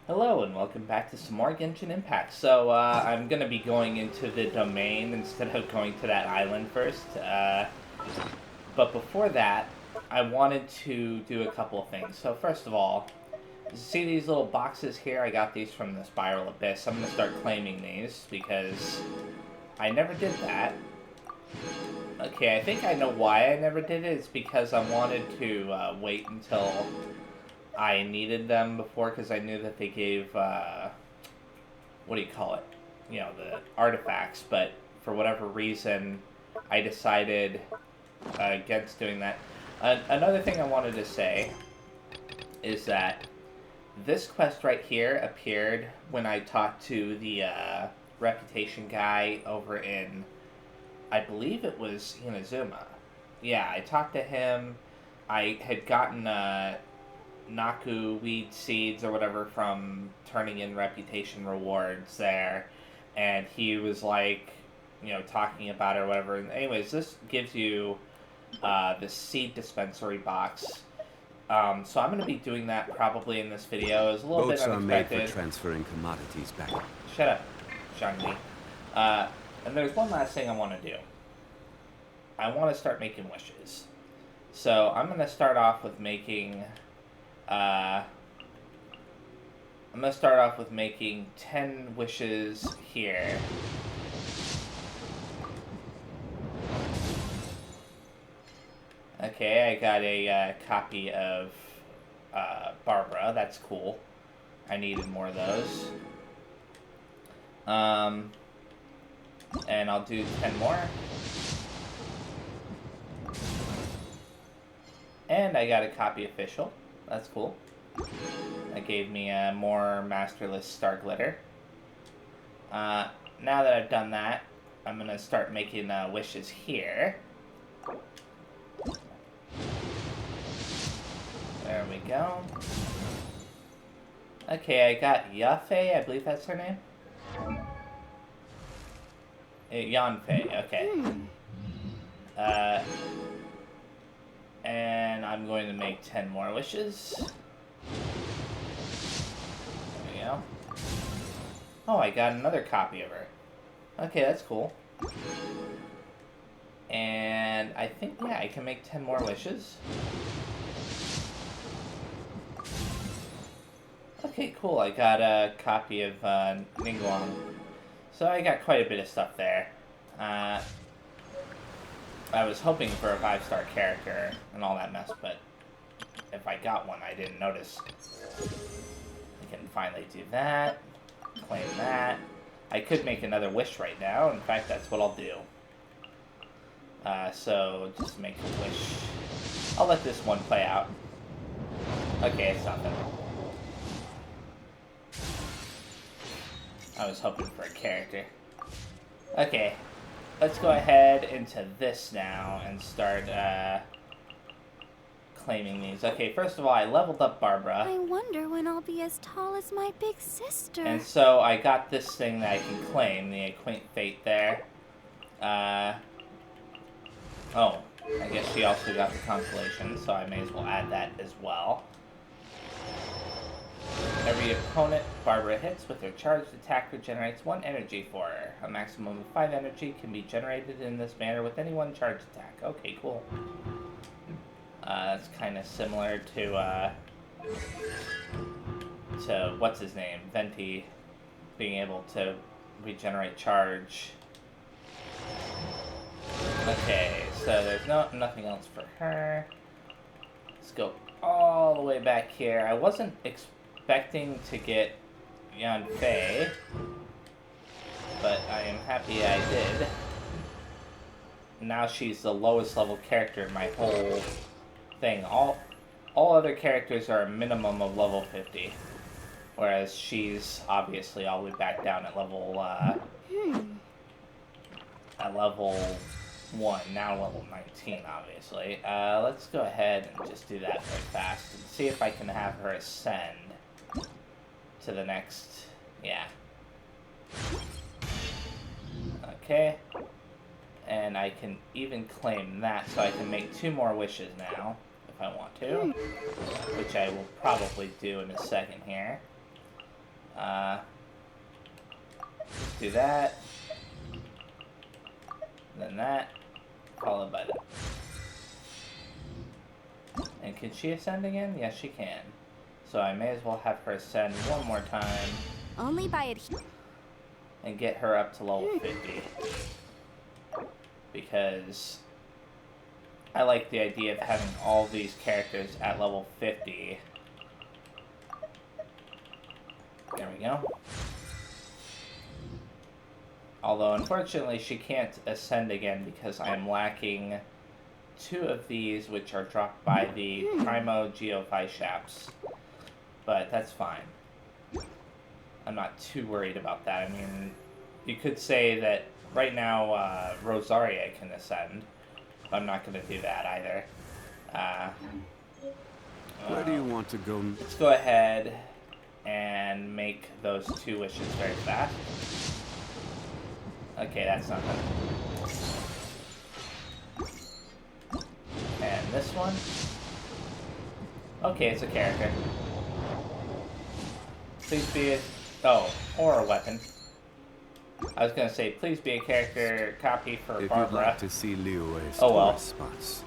Hello and welcome back to some more Genshin Impact. So, I'm going to be going into the domain instead of going to that island first. But before that, I wanted to do a couple of things. So first of all, see these little boxes here? I got these from the Spiral Abyss. I'm going to start claiming these because I never did that. Okay, I think I know why I never did it. It's because I wanted to wait until I needed them before, because I knew that they gave, what do you call it? You know, the artifacts, but for whatever reason, I decided against doing that. Another thing I wanted to say is that this quest right here appeared when I talked to the reputation guy over in, I believe it was Inazuma. Yeah, I talked to him. I had gotten Naku weed seeds or whatever from turning in reputation rewards there, and he was like, you know, talking about it or whatever. And anyways, this gives you the seed dispensary box. So I'm going to be doing that probably in this video. It was a little Boats bit unexpected. are made for transferring commodities back. Shut up, Shangli. And there's one last thing I want to do. I want to start making wishes. So I'm going to start off with making... I'm going to start off with making 10 wishes here. Okay, I got a copy of Barbara. That's cool. I needed more of those. And I'll do 10 more. And I got a copy official. That's cool. That gave me more Masterless Star Glitter. Now that I've done that, I'm going to start making wishes here. There we go. Okay, I got Yafei, I believe that's her name. Yanfei, okay. And I'm going to make 10 more wishes. There we go. Oh, I got another copy of her. Okay, that's cool. And I think, yeah, I can make 10 more wishes. Okay, cool. I got a copy of Ningguang. So I got quite a bit of stuff there. I was hoping for a 5-star character and all that mess, but if I got one, I didn't notice. I can finally do that. Claim that. I could make another wish right now. In fact, that's what I'll do. So, just make a wish. I'll let this one play out. Okay, it's nothing. I was hoping for a character. Okay. Let's go ahead into this now and start claiming these. Okay, first of all, I leveled up Barbara. I wonder when I'll be as tall as my big sister. And so I got this thing that I can claim, the Acquaint Fate there. Oh, I guess she also got the Constellation, so I may as well add that as well. Every opponent Barbara hits with her charged attack regenerates 1 energy for her. A maximum of 5 energy can be generated in this manner with any one charged attack. Okay, cool. That's kind of similar to what's his name, Venti, being able to regenerate charge. Okay, so there's nothing else for her. Let's go all the way back here. I wasn't expecting to get Yanfei, but I am happy I did. Now she's the lowest level character in my whole thing. All other characters are a minimum of level 50, whereas she's obviously all the way back down at level level 1, now level 19, obviously. Let's go ahead and just do that very fast and see if I can have her ascend to the next, yeah. Okay. And I can even claim that, so I can make 2 more wishes now, if I want to. Which I will probably do in a second here. Do that. Then that. Followed by that. And can she ascend again? Yes, she can. So I may as well have her ascend one more time. Only by it. And get her up to level 50. Because I like the idea of having all these characters at level 50. There we go. Although, unfortunately, she can't ascend again because I am lacking 2 of these, which are dropped by the Primo Geophysaps. But that's fine. I'm not too worried about that. I mean, you could say that right now Rosaria can ascend. But I'm not going to do that either. Where do you want to go? Let's go ahead and make those 2 wishes very fast. Okay, that's not good. And this one. Okay, it's a character. Please be a... Oh, or a weapon. I was gonna say, please be a character copy for If Barbara. you'd like to see Liyue's Oh, well. tourist spots,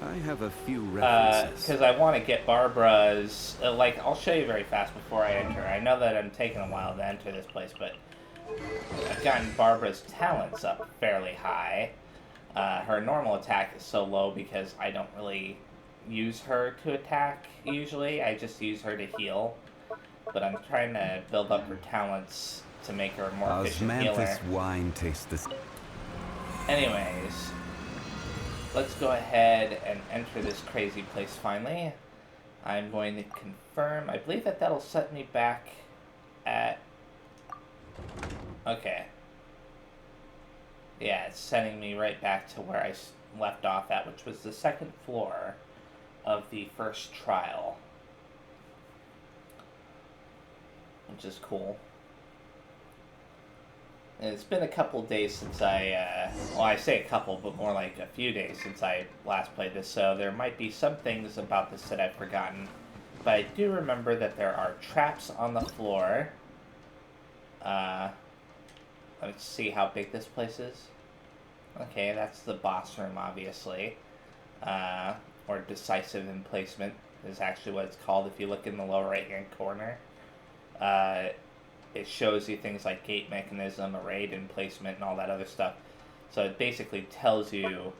I have a few references. Because I want to get Barbara's... like, I'll show you very fast before I enter. I know that I'm taking a while to enter this place, but I've gotten Barbara's talents up fairly high. Her normal attack is so low because I don't really use her to attack, usually. I just use her to heal. But I'm trying to build up her talents to make her a more efficient healer. Osmanthus wine tastes the... Anyways, let's go ahead and enter this crazy place finally. I'm going to confirm. I believe that that'll set me back at... Okay. Yeah, it's sending me right back to where I left off at, which was the 2nd floor of the first trial. Which is cool. And it's been a couple days since I, well, I say a couple, but more like a few days since I last played this, so there might be some things about this that I've forgotten. But I do remember that there are traps on the floor. Let's see how big this place is. Okay, that's the boss room, obviously. Or decisive emplacement is actually what it's called if you look in the lower right-hand corner. It shows you things like gate mechanism, arrayed emplacement, and all that other stuff. So it basically tells you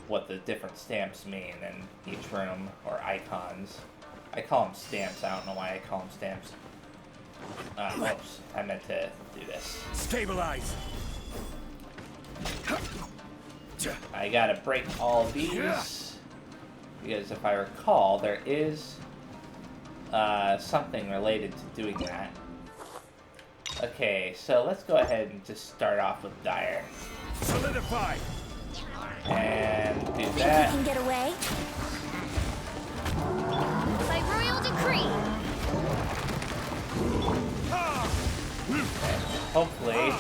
what the different stamps mean in each room, or icons. I call them stamps, I don't know why I call them stamps. Oops, I meant to do this. Stabilize. I gotta break all of these, because if I recall, there is something related to doing that. Okay, so let's go ahead and just start off with Dire. Solidify. And do Think that. you can get away? By royal decree. Hopefully,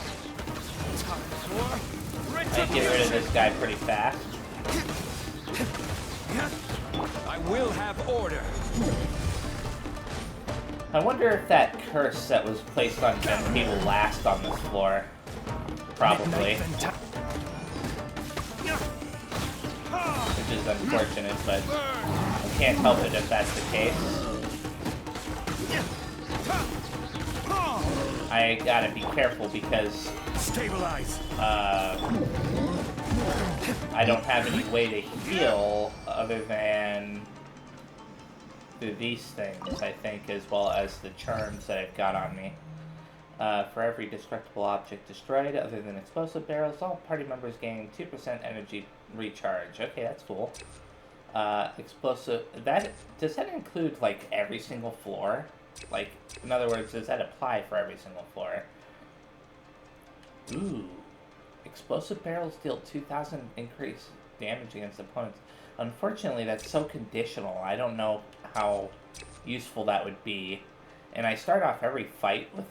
I can get rid of this guy pretty fast. I will have order. I wonder if that curse that was placed on Genki will last on this floor. Probably. Which is unfortunate, but I can't help it if that's the case. I gotta be careful because Stabilize. I don't have any way to heal other than through these things, I think, as well as the charms that I've got on me. For every destructible object destroyed, other than explosive barrels, all party members gain 2% energy recharge. Okay, that's cool. Explosive... Does that include, like, every single floor? Like, in other words, does that apply for every single floor? Ooh. Explosive barrels deal 2,000 increase damage against opponents. Unfortunately, that's so conditional. I don't know how useful that would be. And I start off every fight with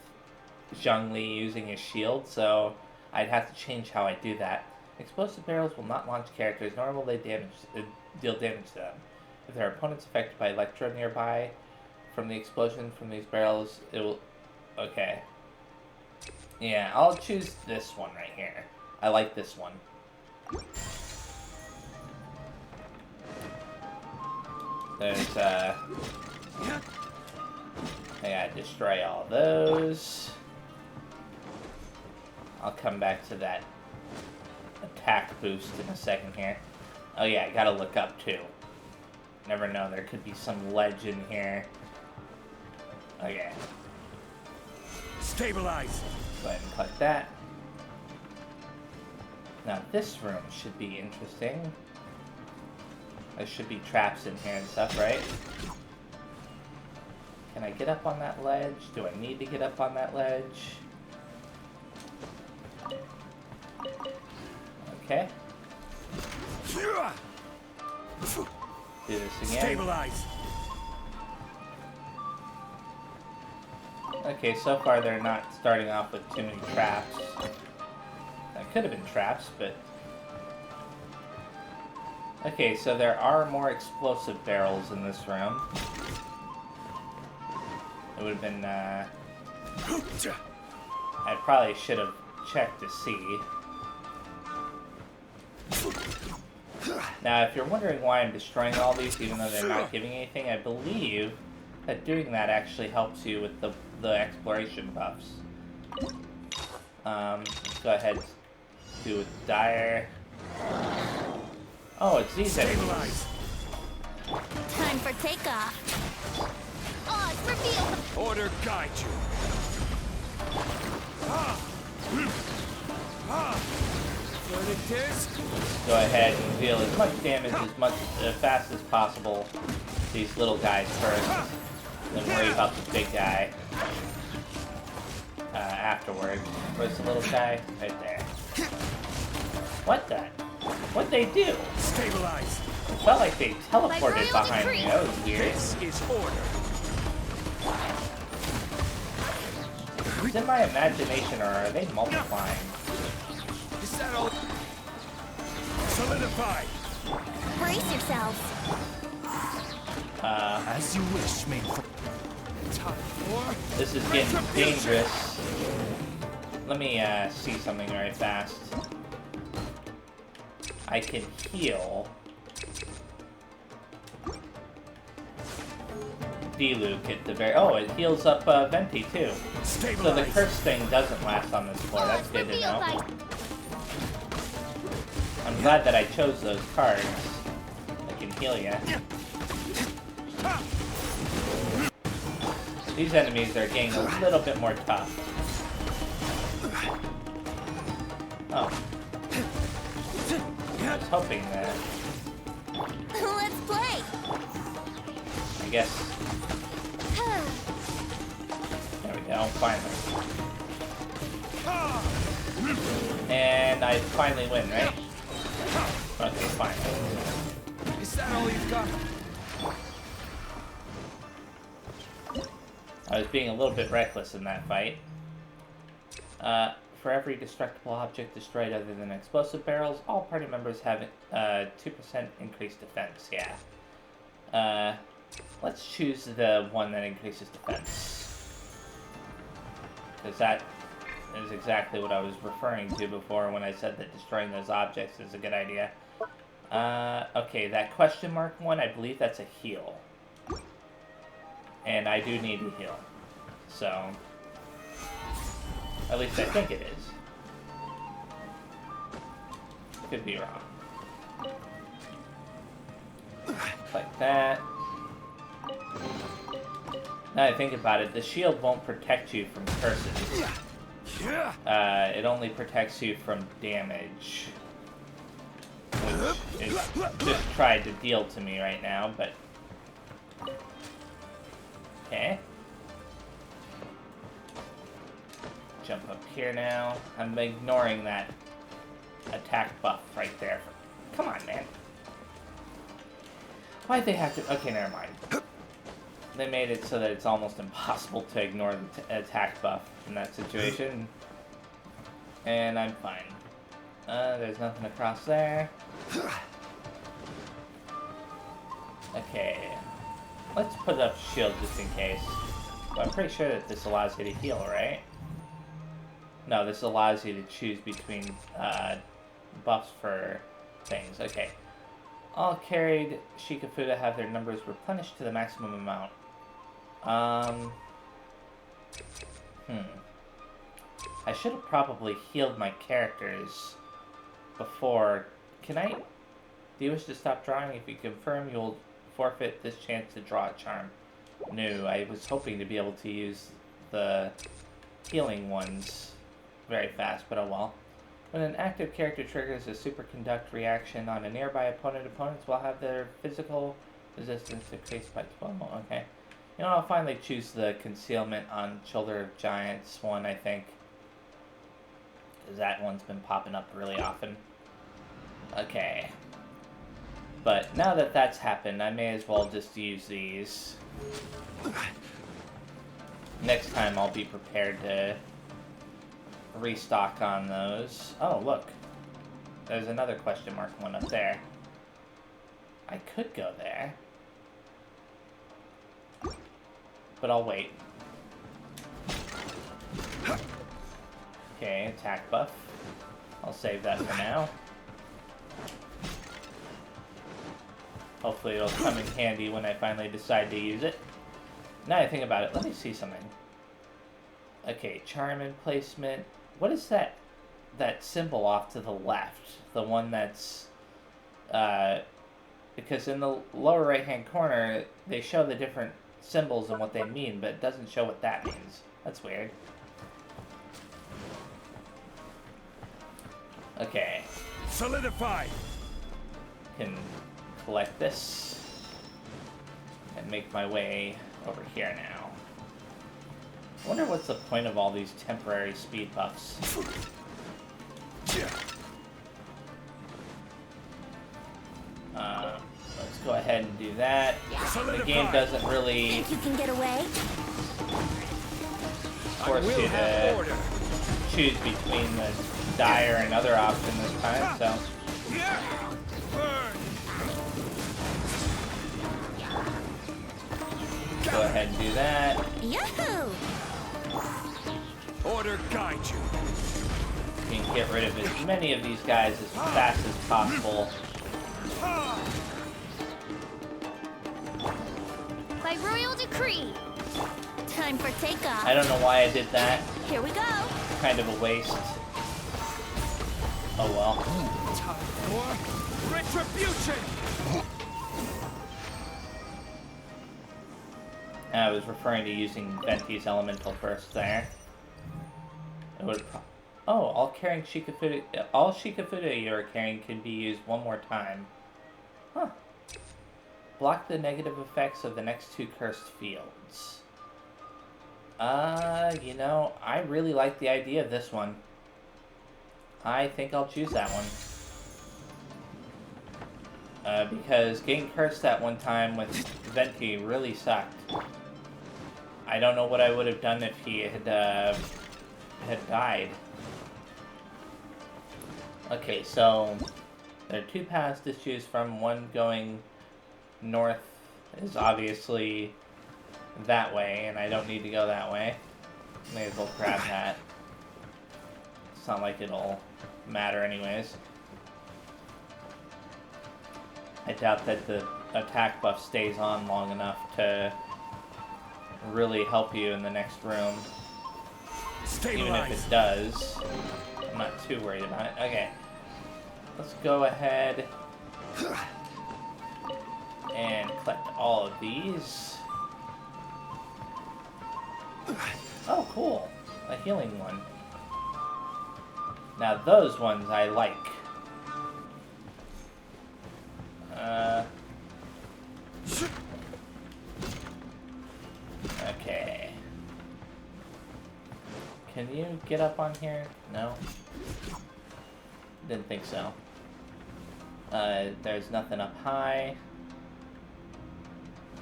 Zhongli using his shield, so I'd have to change how I do that. Explosive barrels will not launch characters, nor will they deal damage to them. If their opponent's affected by electro nearby from the explosion from these barrels, it will Okay. Yeah, I'll choose this one right here. I like this one. There's, I gotta destroy all those. I'll come back to that attack boost in a second here. Oh yeah, I gotta look up too. Never know, there could be some ledge in here. Okay. Stabilize. Go ahead and click that. Now this room should be interesting. There should be traps in here and stuff, right? Can I get up on that ledge? Do I need to get up on that ledge? Okay. Do this again. Stabilize. Okay, so far they're not starting off with too many traps. That could have been traps, but... Okay, so there are more explosive barrels in this room. It would have been, I probably should have checked to see. Now, if you're wondering why I'm destroying all these, even though they're not giving anything, I believe that doing that actually helps you with the exploration buffs. Let's go ahead and do with Dire. Oh, it's these enemies. Time for takeoff. Odds reveal. Order guide you. Go ahead and deal as much damage as fast as possible to these little guys first, then worry about the big guy afterwards. Where's the little guy? Right there. What the? What'd they do? Stabilize. It felt like they teleported behind me. That was weird. This is order. Is it my imagination, or are they multiplying? Is that all? Solidify. Brace yourselves. As you wish, main. Time for. This is getting dangerous. Let me see something right fast. I can heal. Diluc at the very... Oh, it heals up Venti too. So the curse thing doesn't last on this floor. That's good to know. I'm glad that I chose those cards. I can heal ya. These enemies are getting a little bit more tough. Oh. I was hoping that... Let's play. I guess... There we go, finally. And I finally win, right? Okay, fine. Is that all you've got? I was being a little bit reckless in that fight. For every destructible object destroyed other than explosive barrels, all party members have 2% increased defense, yeah. Let's choose the one that increases defense. Because that is exactly what I was referring to before when I said that destroying those objects is a good idea. Okay, that question mark one, I believe that's a heal. And I do need a heal. So, at least I think it is. Could be wrong. Like that. Now I think about it, the shield won't protect you from curses. It only protects you from damage. Which is just tried to deal to me right now, but... Okay. Jump up here now. I'm ignoring that attack buff right there. Come on, man. Why'd they have to... Okay, never mind. They made it so that it's almost impossible to ignore the attack buff in that situation. And I'm fine. There's nothing across there. Okay. Let's put up shield just in case. I'm pretty sure that this allows you to heal, right? No, this allows you to choose between buffs for things. Okay. All carried Shikafuda have their numbers replenished to the maximum amount. I should have probably healed my characters before. Can I? Do you wish to stop drawing? If you confirm, you'll forfeit this chance to draw a charm. No, I was hoping to be able to use the healing ones very fast, but oh well. When an active character triggers a superconduct reaction on a nearby opponent, opponents will have their physical resistance decreased by 12. Okay. You know, I'll finally choose the concealment on Shoulder of Giants one, I think. Because that one's been popping up really often. Okay. But now that that's happened, I may as well just use these. Next time I'll be prepared to restock on those. Oh, look. There's another question mark one up there. I could go there. But I'll wait. Okay, attack buff. I'll save that for now. Hopefully it'll come in handy when I finally decide to use it. Now I think about it, let me see something. Okay, charm emplacement. What is that symbol off to the left? The one that's because in the lower right hand corner they show the different symbols and what they mean, but it doesn't show what that means. That's weird. Okay. Solidify. Can collect this and make my way over here now. I wonder what's the point of all these temporary speed buffs. Let's go ahead and do that. The game doesn't really Think you can get away? force you to choose between the dire and other option this time, so. Go ahead and do that. Yahoo! Order guide you. You can get rid of as many of these guys as fast as possible. By royal decree. Time for takeoff. I don't know why I did that. Here we go. Kind of a waste. Oh well. Time for retribution. I was referring to using Venti's elemental burst there. It would all Shikafuda you're carrying can be used one more time. Huh. Block the negative effects of the next 2 cursed fields. You know, I really like the idea of this one. I think I'll choose that one. Because getting cursed that one time with Venti really sucked. I don't know what I would have done if he had died. Okay, so there are 2 paths to choose from. One going north is obviously that way, and I don't need to go that way. May as well grab that. It's not like it'll matter anyways. I doubt that the attack buff stays on long enough to really help you in the next room. Even if it does, I'm not too worried about it. Okay, let's go ahead and collect all of these. Oh, cool. A healing one. Now those ones I like. Okay. Can you get up on here? No? Didn't think so. There's nothing up high.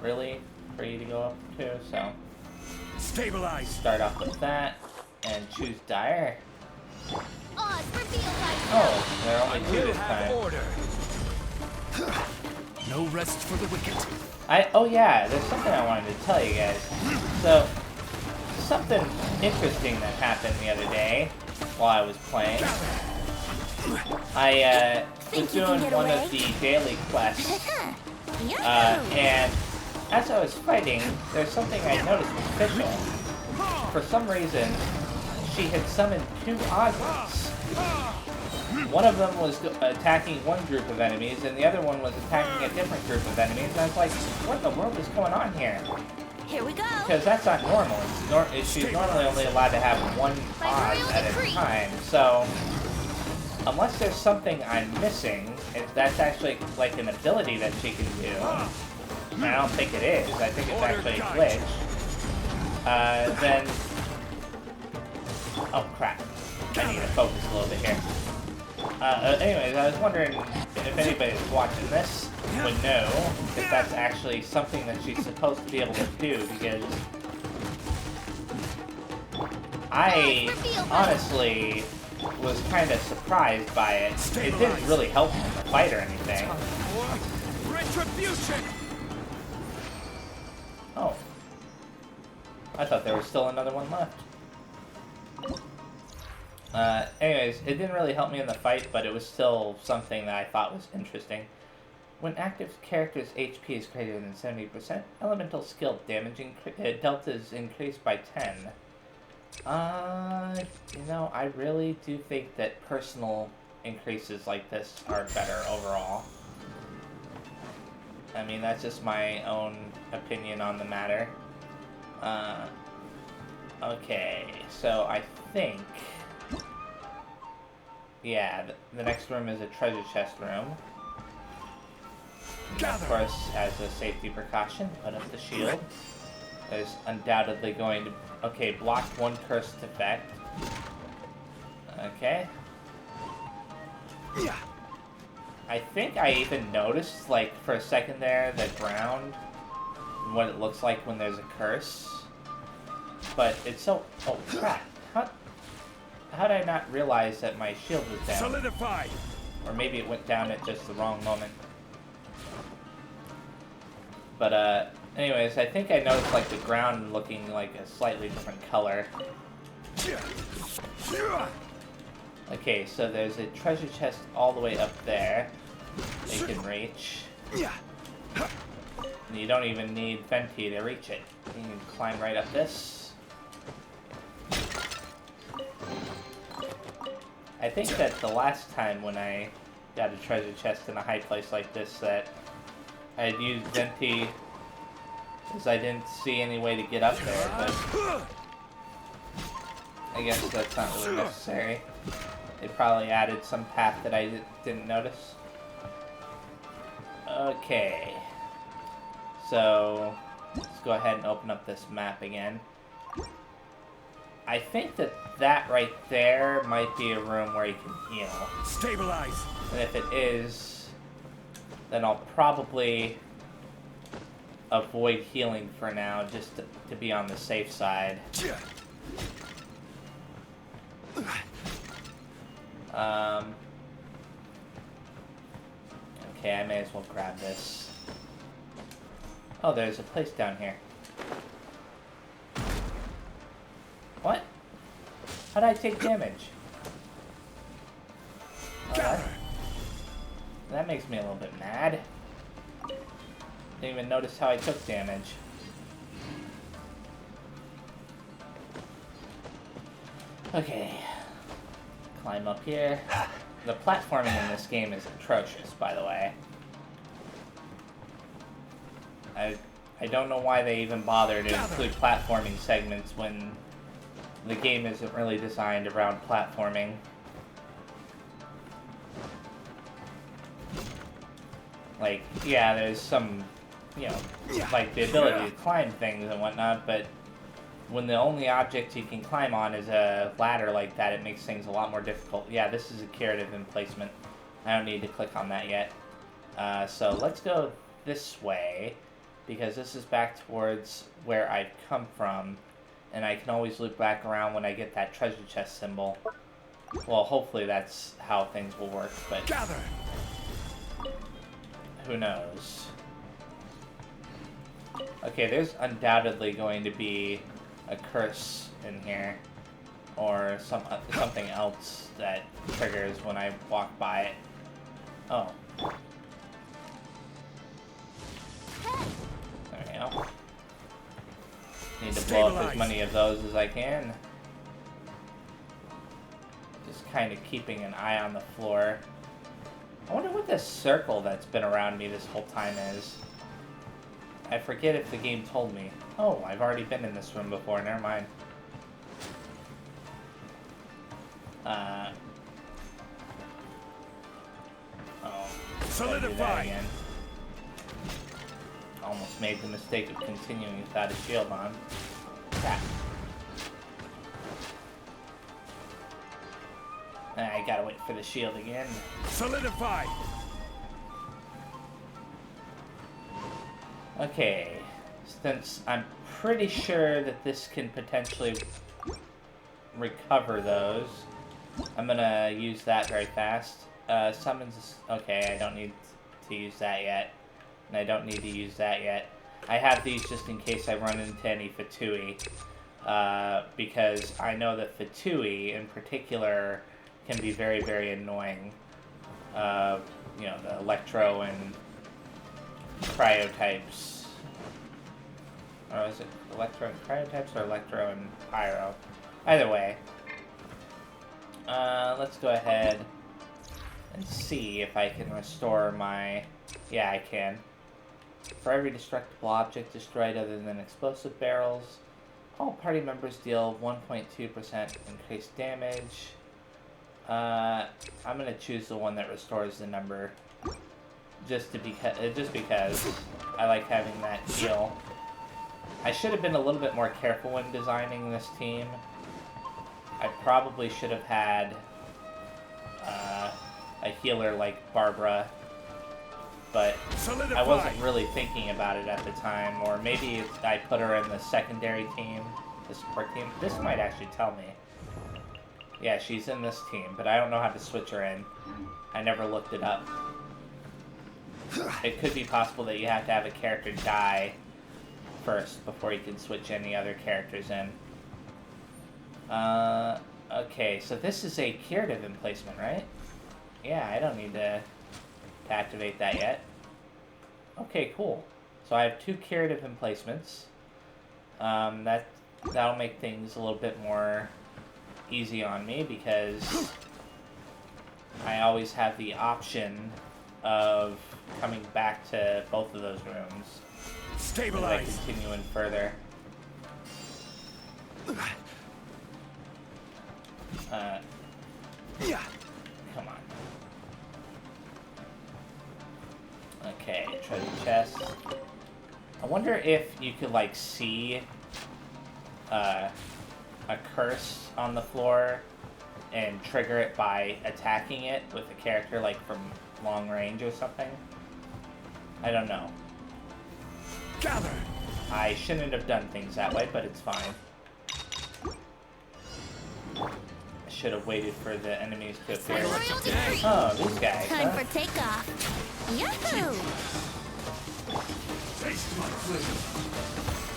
Really? For you to go up to, so. Stabilize. Start off with that, and choose dire. Oh, there are only 2 this time. Order. No rest for the wicked. Oh yeah, there's something I wanted to tell you guys. So, something interesting that happened the other day while I was playing. I was doing one of the daily quests, and as I was fighting, there's something I noticed was official. For some reason, she had summoned 2 Osmonds. One of them was attacking one group of enemies, and the other one was attacking a different group of enemies, and I was like, what in the world is going on here? Here we go. Because that's not normal. She's normally only allowed to have 1 Oz at a time, so unless there's something I'm missing, if that's actually like an ability that she can do, and I don't think it is, I think it's actually a glitch, then... Oh crap, I need to focus a little bit here. Anyways, I was wondering if anybody that's watching this would know if that's actually something that she's supposed to be able to do, because I honestly was kind of surprised by it. It didn't really help in the fight or anything. Retribution. Oh. I thought there was still another one left. Anyways, it didn't really help me in the fight, but it was still something that I thought was interesting. When active character's HP is greater than 70%, elemental skill damage delta is increased by 10. You know, I really do think that personal increases like this are better overall. I mean, that's just my own opinion on the matter. Okay, so I think... Yeah, the next room is a treasure chest room. And of course, as a safety precaution, put up the shield. There's undoubtedly going to... Okay, blocked 1 cursed effect. Okay. I think I even noticed, like, for a second there, the ground, what it looks like when there's a curse. But it's so... Oh, crap. How did I not realize that my shield was down? Solidified. Or maybe it went down at just the wrong moment. But, anyways, I think I noticed, like, the ground looking like a slightly different color. Okay, so there's a treasure chest all the way up there that you can reach. And you don't even need Venti to reach it. You can climb right up this. I think that the last time when I got a treasure chest in a high place like this that I had used Venti because I didn't see any way to get up there, but I guess that's not really necessary. They probably added some path that I didn't notice. Okay, so let's go ahead and open up this map again. I think that right there might be a room where you can heal. Stabilize. And if it is, then I'll probably avoid healing for now, just to be on the safe side. Okay, I may as well grab this. Oh, there's a place down here. What? How did I take damage? Oh, that makes me a little bit mad. Didn't even notice how I took damage. Okay. Climb up here. The platforming in this game is atrocious, by the way. I don't know why they even bother to include platforming segments when the game isn't really designed around platforming. Like, yeah, there's some, you know, like the ability to climb things and whatnot, but when the only object you can climb on is a ladder like that, it makes things a lot more difficult. Yeah, this is a curative emplacement. I don't need to click on that yet. So let's go this way, because this is back towards where I've come from. And I can always loop back around when I get that treasure chest symbol. Well, hopefully that's how things will work, but who knows. Okay, there's undoubtedly going to be a curse in here, or something else that triggers when I walk by it. Oh. There we go. Need to blow up as many of those as I can. Just kind of keeping an eye on the floor. I wonder what this circle that's been around me this whole time is. I forget if the game told me. Oh, I've already been in this room before, never mind. Oh, solidify again. Almost made the mistake of continuing without a shield on. Crap. I gotta wait for the shield again. Solidify! Okay, since I'm pretty sure that this can potentially recover those, I'm gonna use that very fast. Summons... Okay, I don't need to use that yet. And I don't need to use that yet. I have these just in case I run into any Fatui. Because I know that Fatui, in particular, can be very, very annoying. You know, the Electro and Cryo types. Or is it Electro and Cryo types or Electro and Pyro? Either way. Let's go ahead and see if I can restore my... Yeah, I can. For every destructible object destroyed other than explosive barrels, all party members deal 1.2% increased damage. I'm gonna choose the one that restores the number, just because I like having that heal. I should have been a little bit more careful when designing this team. I probably should have had a healer like Barbara, but I wasn't really thinking about it at the time, or maybe I put her in the secondary team, the support team. This might actually tell me. Yeah, she's in this team, but I don't know how to switch her in. I never looked it up. It could be possible that you have to have a character die first before you can switch any other characters in. Okay, so this is a curative emplacement, right? Yeah, I don't need to activate that yet. Okay, cool. So I have 2 curative emplacements. That'll make things a little bit more easy on me because I always have the option of coming back to both of those rooms. Stabilize. As I continue in further. Come on. Okay, treasure chest. I wonder if you could, like, see a curse on the floor and trigger it by attacking it with a character, like, from long range or something. I don't know. Gather. I shouldn't have done things that way, but it's fine. I should have waited for the enemies to appear. Oh, these guys. Time for takeoff. Yahoo!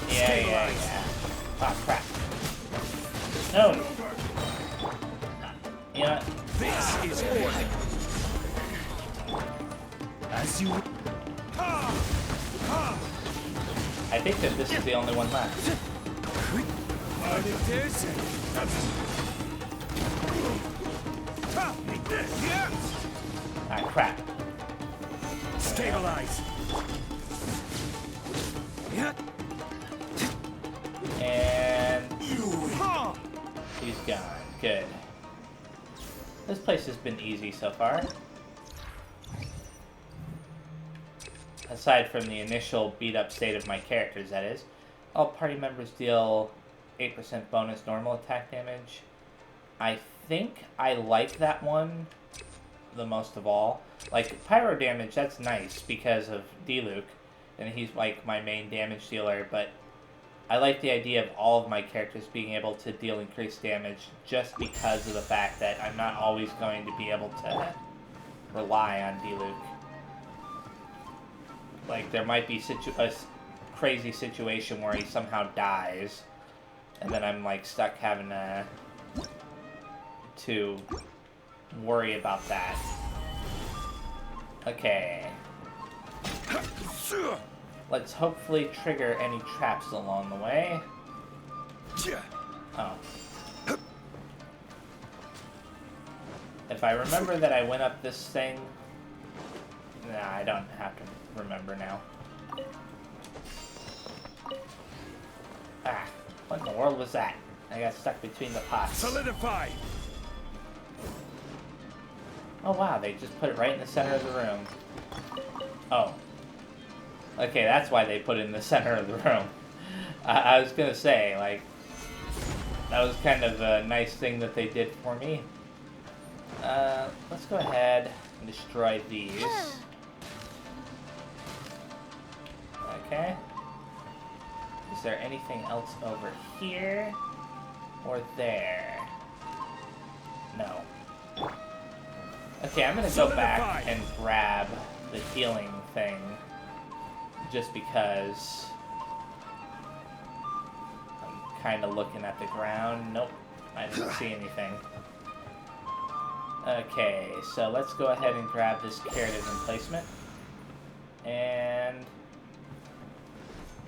Yeah. Oh, crap. No! You know what? This is order. As you... I think that this is the only one left. Ah, crap. Stabilize. And he's gone. Good. This place has been easy so far. Aside from the initial beat-up state of my characters, that is. All party members deal 8% bonus normal attack damage. I think I like that one the most of all. Like, pyro damage, that's nice because of D-Luke, and he's like my main damage dealer, but I like the idea of all of my characters being able to deal increased damage just because of the fact that I'm not always going to be able to rely on D-Luke. Like, there might be a crazy situation where he somehow dies, And then I'm like stuck having to worry about that. Okay. Let's hopefully trigger any traps along the way. Oh. If I remember that I went up this thing... Nah, I don't have to remember now. Ah, what in the world was that? I got stuck between the pots. Solidify. Oh wow, they just put it right in the center of the room. Oh. Okay, that's why they put it in the center of the room. I was gonna say, like, that was kind of a nice thing that they did for me. Let's go ahead and destroy these. Okay. Is there anything else over here? Or there? No. Okay, I'm gonna go back and grab the healing thing. Just because I'm kind of looking at the ground. Nope, I didn't see anything. Okay, so let's go ahead and grab this curative emplacement. And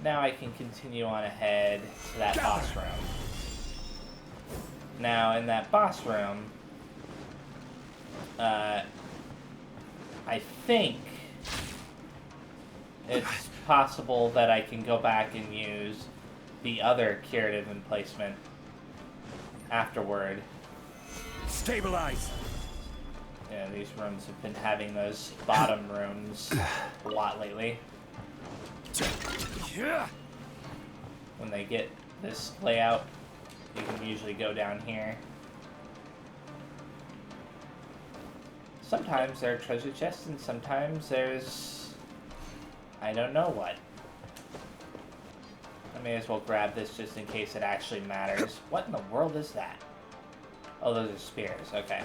now I can continue on ahead to that boss room. Now, in that boss room, I think it's possible that I can go back and use the other curative emplacement afterward. Stabilize. Yeah, these rooms have been having those bottom rooms a lot lately. When they get this layout, you can usually go down here. Sometimes there are treasure chests, and sometimes there's... I don't know what. I may as well grab this just in case it actually matters. What in the world is that? Oh, those are spears. Okay.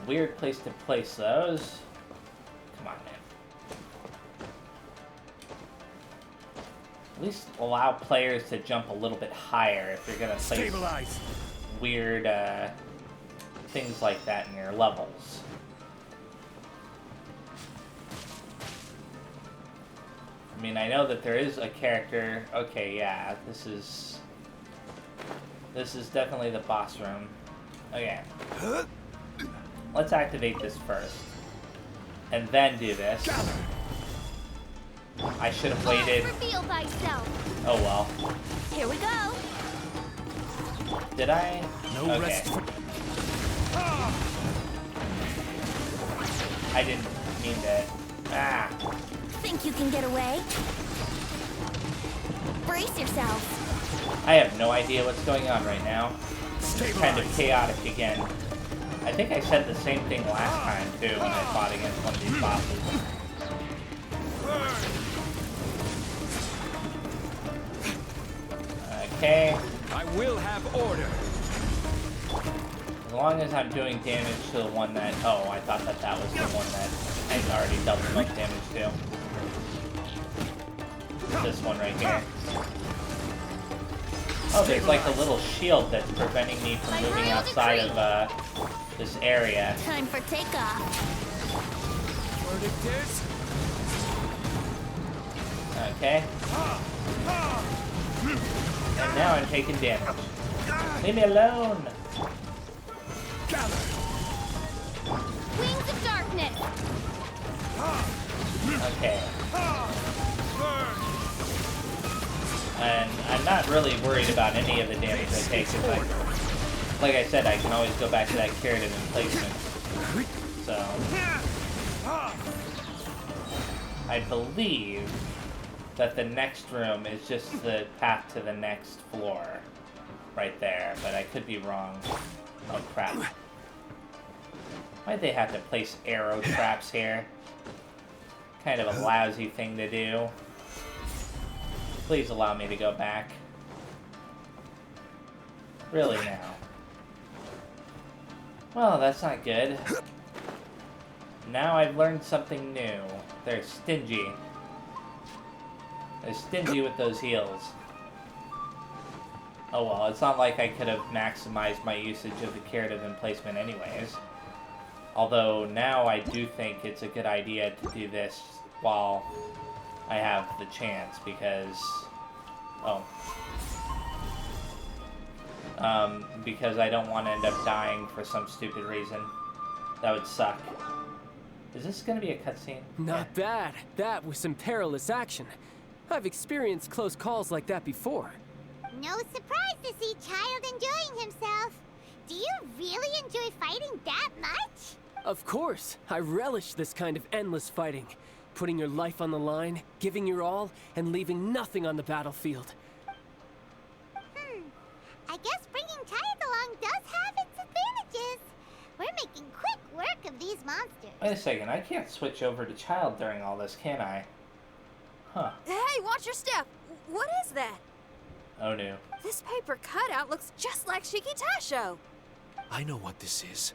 Weird place to place those. Come on, man. At least allow players to jump a little bit higher if you're gonna place weird things like that in your levels. I mean, I know that there is a character... Okay, yeah, this is definitely the boss room. Okay. Let's activate this first. And then do this. I should have waited. Reveal thyself. Oh well. Here we go. Did I? No Okay. rest. I didn't mean to... Ah. Think you can get away? Brace yourself. I have no idea what's going on right now. It's kind of chaotic again. I think I said the same thing last time, too, when I fought against one of these bosses. Okay. I will have order. As long as I'm doing damage to the one that... Oh, I thought that that was the one that I already dealt the most damage to. This one right here. Oh, there's like a little shield that's preventing me from moving outside of this area. Time for takeoff. Verdict is... Okay. And now I'm taking damage. Leave me alone! Wings of darkness. Okay. And I'm not really worried about any of the damage I take. Like I said, I can always go back to that curative emplacement. So... I believe that the next room is just the path to the next floor. Right there, but I could be wrong. Oh crap. Why'd they have to place arrow traps here? Kind of a lousy thing to do. Please allow me to go back. Really now. Well, that's not good. Now I've learned something new. They're stingy. They're stingy with those heals. Oh well, it's not like I could have maximized my usage of the curative emplacement anyways. Although now I do think it's a good idea to do this while I have the chance because... Oh. Because I don't want to end up dying for some stupid reason. That would suck. Is this going to be a cutscene? Not bad. That was some perilous action. I've experienced close calls like that before. No surprise to see Child enjoying himself. Do you really enjoy fighting that much? Of course. I relish this kind of endless fighting. Putting your life on the line, giving your all, and leaving nothing on the battlefield. I guess bringing Child along does have its advantages. We're making quick work of these monsters. Wait a second, I can't switch over to Child during all this, can I? Huh. Hey, watch your step. What is that? Oh no. This paper cutout looks just like Shiki Taisho. I know what this is.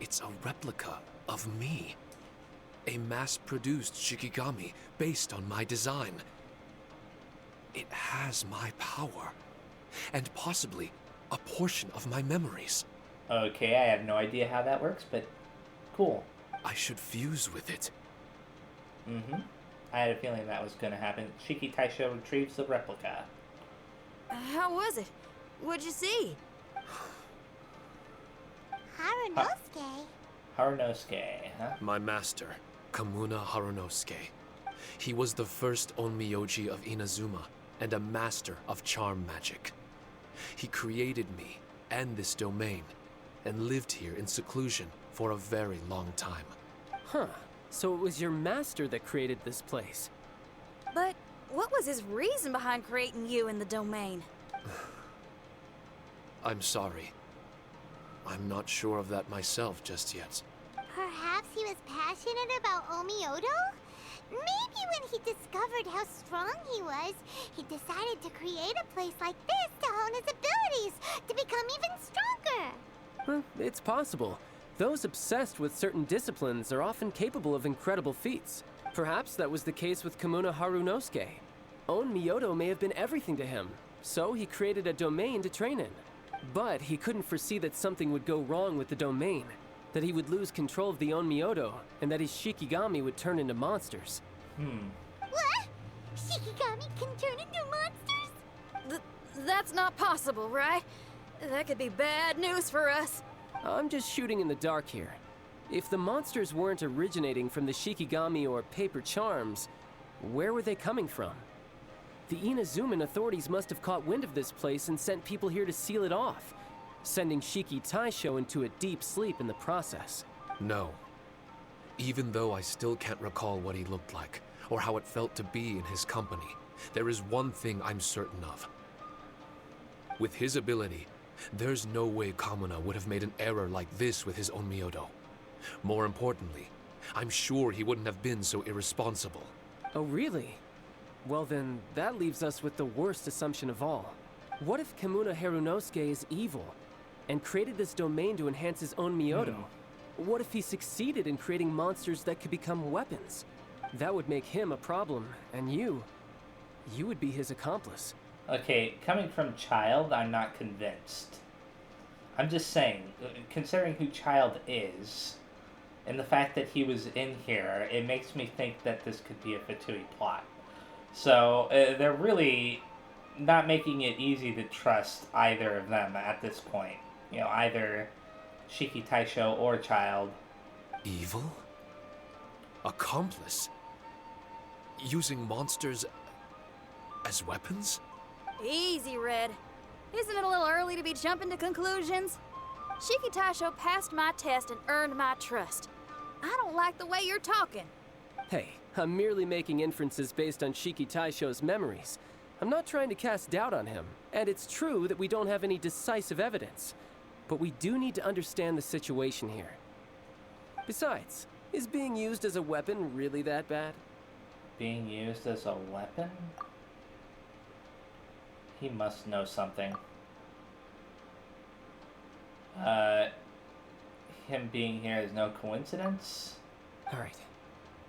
It's a replica of me. A mass-produced Shikigami based on my design. It has my power. And possibly a portion of my memories. Okay, I have no idea how that works, but cool. I should fuse with it. Mm-hmm. I had a feeling that was going to happen. Shiki Taisho retrieves the replica. How was it? What'd you see? Harunosuke. Harunosuke, huh? My master, Kamuna Harunosuke. He was the first Onmyoji of Inazuma and a master of charm magic. He created me and this domain and lived here in seclusion for a very long time. Huh. So it was your master that created this place. But what was his reason behind creating you in the domain? I'm sorry. I'm not sure of that myself just yet. Perhaps he was passionate about Omiodo? Maybe when he discovered how strong he was, he decided to create a place like this to hone his abilities, to become even stronger. Well, it's possible. Those obsessed with certain disciplines are often capable of incredible feats. Perhaps that was the case with Kamuna Harunosuke. Onmyodo may have been everything to him, so he created a domain to train in. But he couldn't foresee that something would go wrong with the domain, that he would lose control of the Onmyodo, and that his Shikigami would turn into monsters. What? Shikigami can turn into monsters? That's not possible, right? That could be bad news for us. I'm just shooting in the dark here. If the monsters weren't originating from the Shikigami or paper charms, where were they coming from? The Inazuman authorities must have caught wind of this place and sent people here to seal it off, sending Shiki Taisho into a deep sleep in the process. No. Even though I still can't recall what he looked like, or how it felt to be in his company, there is one thing I'm certain of. With his ability, there's no way Kamuna would have made an error like this with his Onmyodo. More importantly, I'm sure he wouldn't have been so irresponsible. Oh, really? Well then, that leaves us with the worst assumption of all. What if Kamuna Harunosuke is evil, and created this domain to enhance his own Myodo? What if he succeeded in creating monsters that could become weapons? That would make him a problem, and you would be his accomplice. Okay, coming from Child, I'm not convinced. I'm just saying, considering who Child is, and the fact that he was in here, it makes me think that this could be a Fatui plot. So, they're really not making it easy to trust either of them at this point. You know, either Shiki Taisho or Child. Evil? Accomplice? Using monsters as weapons? Easy, Red. Isn't it a little early to be jumping to conclusions? Shiki Taisho passed my test and earned my trust. I don't like the way you're talking. Hey, I'm merely making inferences based on Shiki Taisho's memories. I'm not trying to cast doubt on him, and it's true that we don't have any decisive evidence. But we do need to understand the situation here. Besides, is being used as a weapon really that bad? Being used as a weapon? He must know something. Him being here is no coincidence? Alright.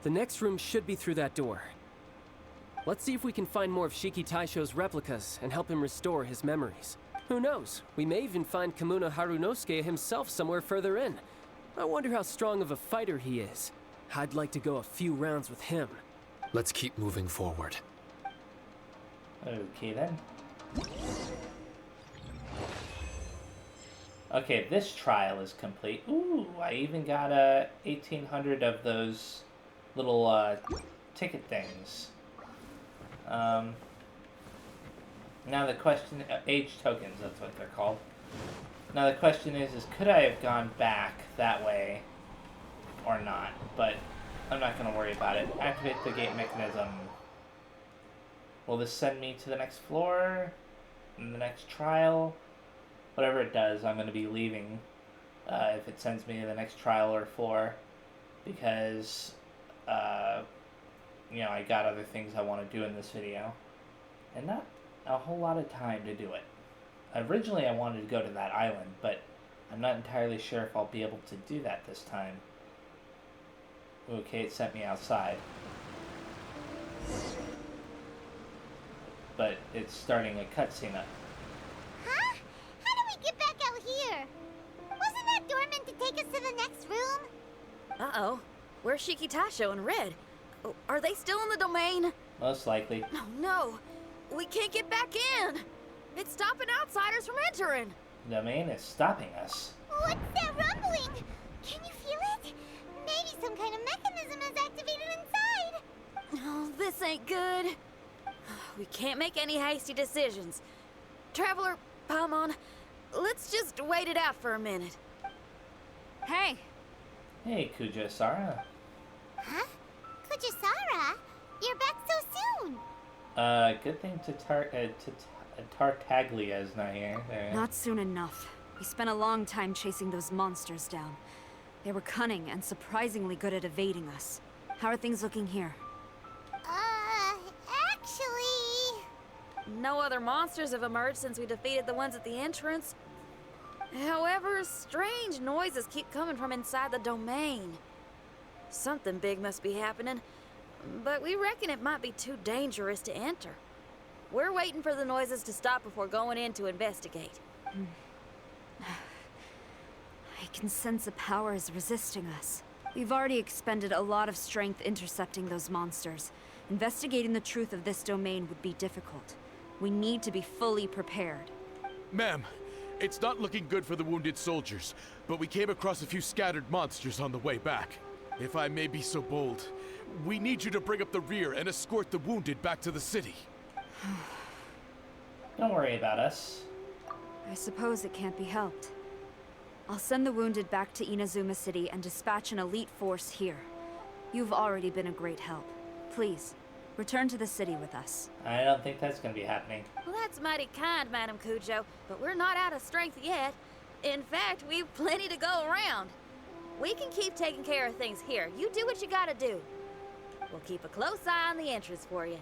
The next room should be through that door. Let's see if we can find more of Shiki Taisho's replicas and help him restore his memories. Who knows? We may even find Kamuna Harunosuke himself somewhere further in. I wonder how strong of a fighter he is. I'd like to go a few rounds with him. Let's keep moving forward. Okay then. Okay, this trial is complete. Ooh, I even got 1,800 of those little ticket things. Now the question, age tokens, that's what they're called. Now the question is could I have gone back that way or not? But I'm not going to worry about it. Activate the gate mechanism. Will this send me to the next floor? In the next trial? Whatever it does, I'm going to be leaving if it sends me to the next trial or floor. Because, you know, I got other things I want to do in this video. And not a whole lot of time to do it. Originally I wanted to go to that island, but I'm not entirely sure if I'll be able to do that this time. Okay, it sent me outside. But it's starting a cutscene up. Huh? How do we get back out here? Wasn't that door meant to take us to the next room? Uh-oh. Where's Shiki Taisho and Red? Oh, are they still in the domain? Most likely. Oh, no. We can't get back in. It's stopping outsiders from entering. The domain is stopping us. What's that rumbling? Can you feel it? Maybe some kind of mechanism is activated inside. Oh, this ain't good. We can't make any hasty decisions. Traveler, Paimon, let's just wait it out for a minute. Hey. Hey, Kujo-Sara. Huh? Kujisara? You're back so soon. Good thing Tartaglia is not here. Not soon enough. We spent a long time chasing those monsters down. They were cunning and surprisingly good at evading us. How are things looking here? Actually... No other monsters have emerged since we defeated the ones at the entrance. However, strange noises keep coming from inside the domain. Something big must be happening, but we reckon it might be too dangerous to enter. We're waiting for the noises to stop before going in to investigate. I can sense a power is resisting us. We've already expended a lot of strength intercepting those monsters. Investigating the truth of this domain would be difficult. We need to be fully prepared. Ma'am, it's not looking good for the wounded soldiers, but we came across a few scattered monsters on the way back. If I may be so bold, we need you to bring up the rear and escort the wounded back to the city. Don't worry about us. I suppose it can't be helped. I'll send the wounded back to Inazuma City and dispatch an elite force here. You've already been a great help. Please, return to the city with us. I don't think that's going to be happening. Well, that's mighty kind, Madam Kujo, but we're not out of strength yet. In fact, we've plenty to go around. We can keep taking care of things here. You do what you gotta do. We'll keep a close eye on the entrance for you.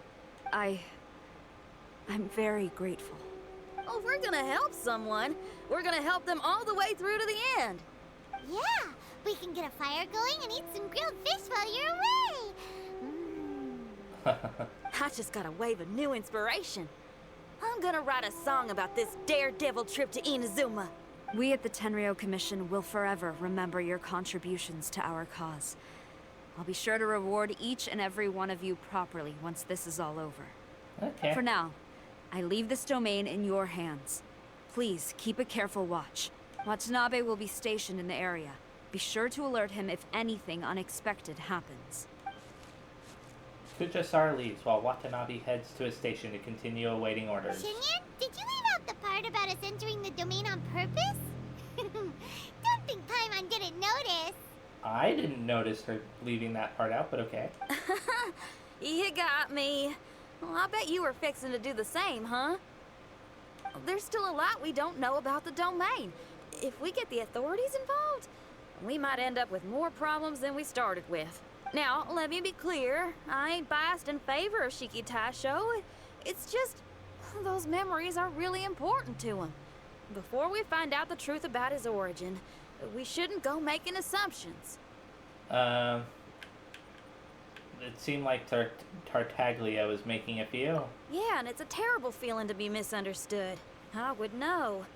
I'm very grateful. Oh, if we're gonna help someone, we're gonna help them all the way through to the end. Yeah, we can get a fire going and eat some grilled fish while you're away. I just got a wave of new inspiration. I'm gonna write a song about this daredevil trip to Inazuma. We at the Tenryou Commission will forever remember your contributions to our cause. I'll be sure to reward each and every one of you properly once this is all over. Okay. For now, I leave this domain in your hands. Please keep a careful watch. Watanabe will be stationed in the area. Be sure to alert him if anything unexpected happens. Kujo-Sara leaves while Watanabe heads to a station to continue awaiting orders. Shinyan, did you leave out the part about us entering the domain on purpose? Don't think Paimon didn't notice. I didn't notice her leaving that part out, but okay. You got me. Well, I bet you were fixing to do the same, huh? There's still a lot we don't know about the domain. If we get the authorities involved, we might end up with more problems than we started with. Now, let me be clear. I ain't biased in favor of Shiki Taisho. It's just, those memories are really important to him. Before we find out the truth about his origin, we shouldn't go making assumptions. it seemed like Tartaglia was making a few. Yeah, and it's a terrible feeling to be misunderstood. I would know.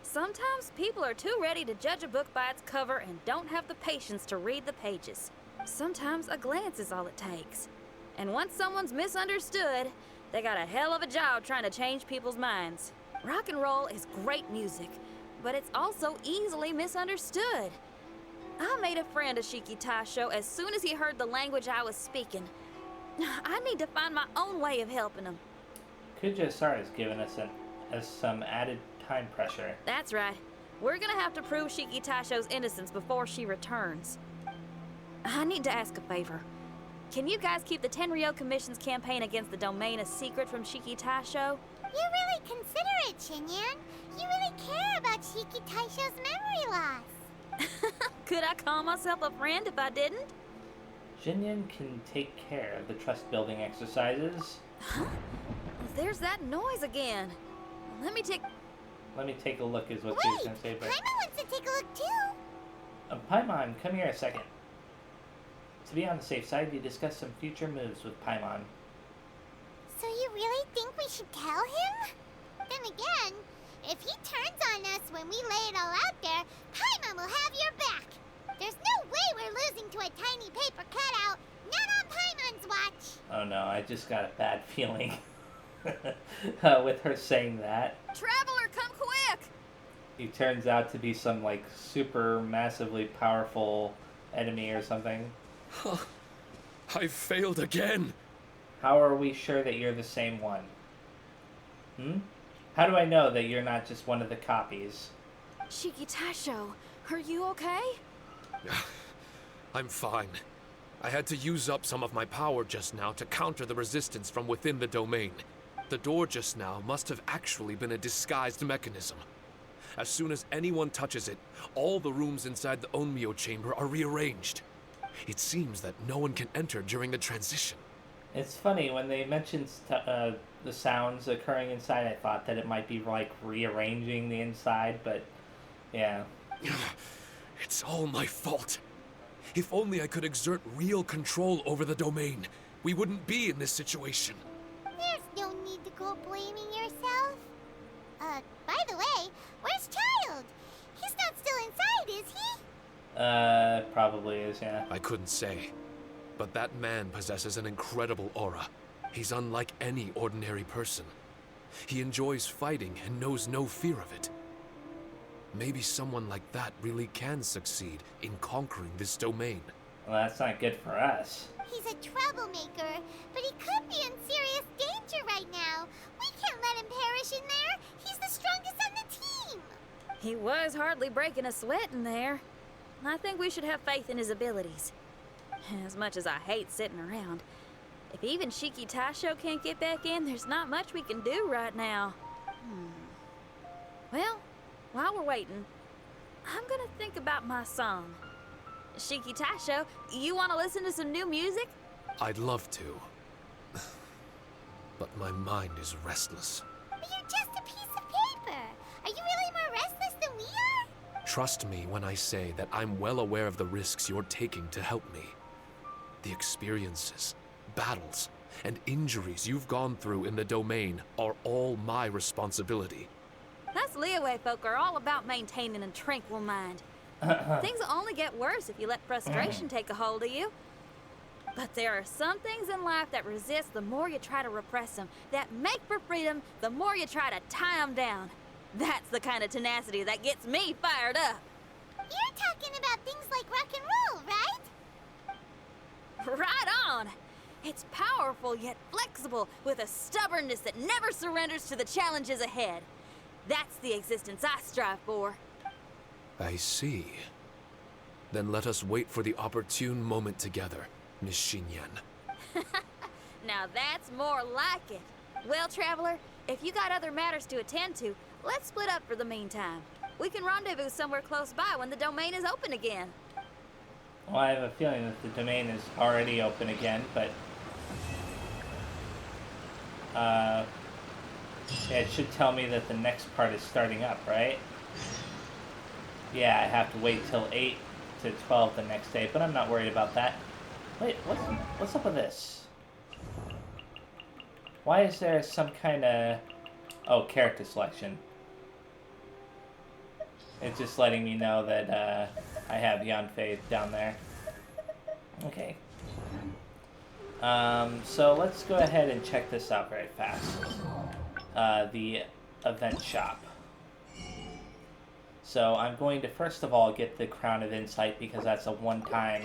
Sometimes people are too ready to judge a book by its cover and don't have the patience to read the pages. Sometimes a glance is all it takes. And once someone's misunderstood, they got a hell of a job trying to change people's minds. Rock and roll is great music, but it's also easily misunderstood. I made a friend of Shiki Taisho as soon as he heard the language I was speaking. I need to find my own way of helping him. Kuja Asara's given us some added time pressure. That's right. We're gonna have to prove Shiki Taisho's innocence before she returns. I need to ask a favor. Can you guys keep the Tenryo Commission's campaign against the domain a secret from Shiki Taisho? You're really considerate, Shinyan. You really care about Shiki Taisho's memory loss. Could I call myself a friend if I didn't? Jinyan can take care of the trust-building exercises. Huh? There's that noise again. Let me take a look is what she was going to say. But... Paimon wants to take a look too. Paimon, come here a second. To be on the safe side, you discuss some future moves with Paimon. So you really think we should tell him? Then again, if he turns on us when we lay it all out there, Paimon will have your back. There's no way we're losing to a tiny paper cutout. Not on Paimon's watch. Oh no, I just got a bad feeling with her saying that. Traveler, come quick! He turns out to be some like super massively powerful enemy or something. I failed again. How are we sure that you're the same one? How do I know that you're not just one of the copies? Shiki Taisho, are you okay? I'm fine. I had to use up some of my power just now to counter the resistance from within the domain. The door just now must have actually been a disguised mechanism. As soon as anyone touches it, all the rooms inside the Onmyo chamber are rearranged. It seems that no one can enter during the transition. It's funny, when they mentioned the sounds occurring inside, I thought that it might be like rearranging the inside, but yeah. It's all my fault. If only I could exert real control over the domain, we wouldn't be in this situation. There's no need to go blaming yourself. By the way, where's Child? He's not still inside, is he? Probably is, yeah. I couldn't say. But that man possesses an incredible aura. He's unlike any ordinary person. He enjoys fighting and knows no fear of it. Maybe someone like that really can succeed in conquering this domain. Well, that's not good for us. He's a troublemaker, but he could be in serious danger right now. We can't let him perish in there. He's the strongest on the team. He was hardly breaking a sweat in there. I think we should have faith in his abilities. As much as I hate sitting around, if even Shiki Taisho can't get back in, there's not much we can do right now. Well, while we're waiting, I'm gonna think about my song. Shiki Taisho, you wanna listen to some new music? I'd love to. But my mind is restless. But you're just a piece of paper. Are you really more restless than we are? Trust me when I say that I'm well aware of the risks you're taking to help me. The experiences, battles, and injuries you've gone through in the domain are all my responsibility. Us Liyue folk are all about maintaining a tranquil mind. Things will only get worse if you let frustration take a hold of you. But there are some things in life that resist the more you try to repress them, that make for freedom the more you try to tie them down. That's the kind of tenacity that gets me fired up. You're talking about things like rock and roll, right? Right on! It's powerful yet flexible, with a stubbornness that never surrenders to the challenges ahead. That's the existence I strive for. I see. Then let us wait for the opportune moment together, Miss Xinyan. Now that's more like it. Well, Traveler, if you got other matters to attend to, let's split up for the meantime. We can rendezvous somewhere close by when the domain is open again. Well, I have a feeling that the domain is already open again, but... yeah, it should tell me that the next part is starting up, right? Yeah, I have to wait till 8 to 12 the next day, but I'm not worried about that. Wait, what's up with this? Why is there some kind of... Oh, character selection. It's just letting me know that I have Yanfei down there. Okay. So let's go ahead and check this out very fast. The event shop. So I'm going to first of all get the Crown of Insight because that's a one-time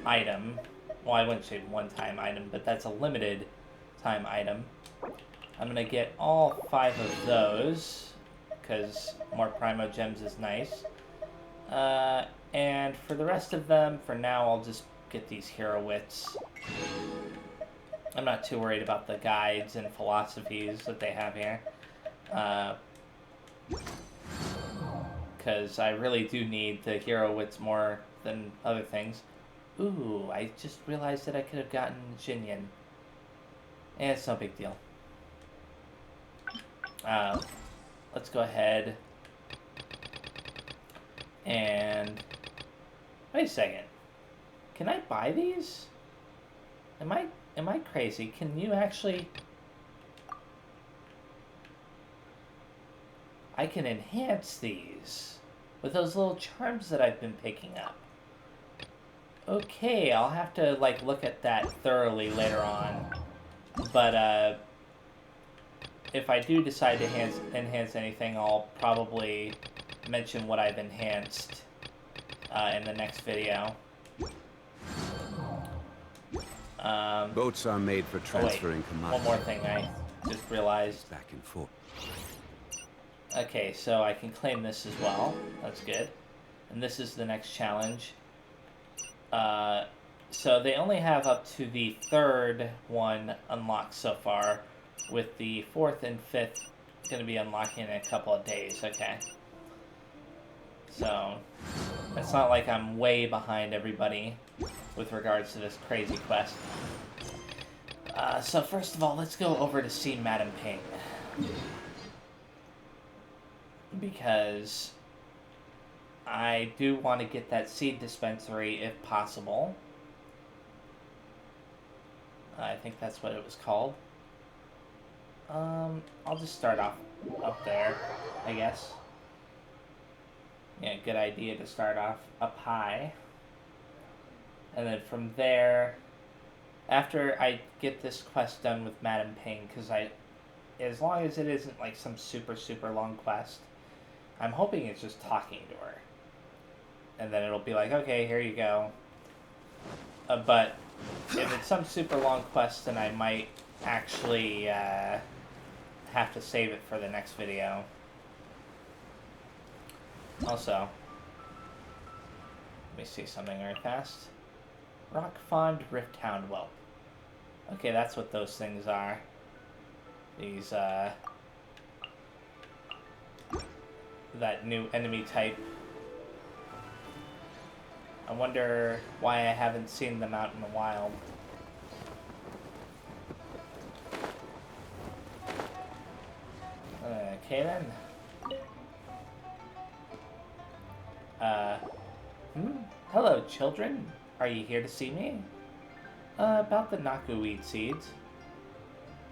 item. Well, I wouldn't say one-time item, but that's a limited time item. I'm going to get all 5 of those because more Primo Gems is nice. And for the rest of them, for now, I'll just get these Hero Wits. I'm not too worried about the guides and philosophies that they have here. Because I really do need the Hero Wits more than other things. Ooh, I just realized that I could have gotten Jinyan. And it's no big deal. Let's go ahead and... Wait a second. Can I buy these? Am I crazy? Can you actually... I can enhance these with those little charms that I've been picking up. Okay, I'll have to like look at that thoroughly later on. But if I do decide to enhance anything, I'll probably mention what I've enhanced in the next video. Boats are made for transferring commodities. One more thing I just realized. Back and forth. Okay, so I can claim this as well. That's good. And this is the next challenge. So they only have up to the 3rd one unlocked so far, with the 4th and 5th going to be unlocking in a couple of days. Okay. So it's not like I'm way behind everybody with regards to this crazy quest. So first of all, let's go over to see Madam Ping. Because I do want to get that seed dispensary if possible. I think that's what it was called. I'll just start off up there, I guess. Yeah, good idea to start off up high. And then from there, after I get this quest done with Madam Ping, because as long as it isn't like some super, super long quest, I'm hoping it's just talking to her. And then it'll be like, okay, here you go. But if it's some super long quest, then I might actually have to save it for the next video. Also, let me see something very fast. Rock Fond Rift Hound Whelp. Okay, that's what those things are. These, that new enemy type. I wonder why I haven't seen them out in the wild. Okay then. Hello children. Are you here to see me? About the Nakuweed seeds.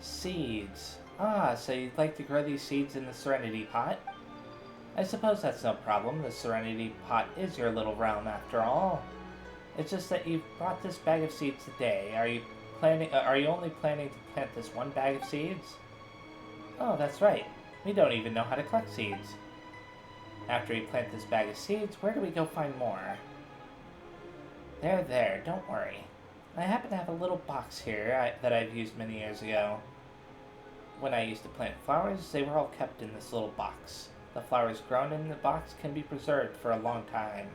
Seeds. Ah, so you'd like to grow these seeds in the Serenity Pot? I suppose that's no problem. The Serenity Pot is your little realm after all. It's just that you've brought this bag of seeds today. Are you only planning to plant this one bag of seeds? Oh, that's right. We don't even know how to collect seeds. After we plant this bag of seeds, where do we go find more? There, don't worry. I happen to have a little box here that I've used many years ago. When I used to plant flowers, they were all kept in this little box. The flowers grown in the box can be preserved for a long time.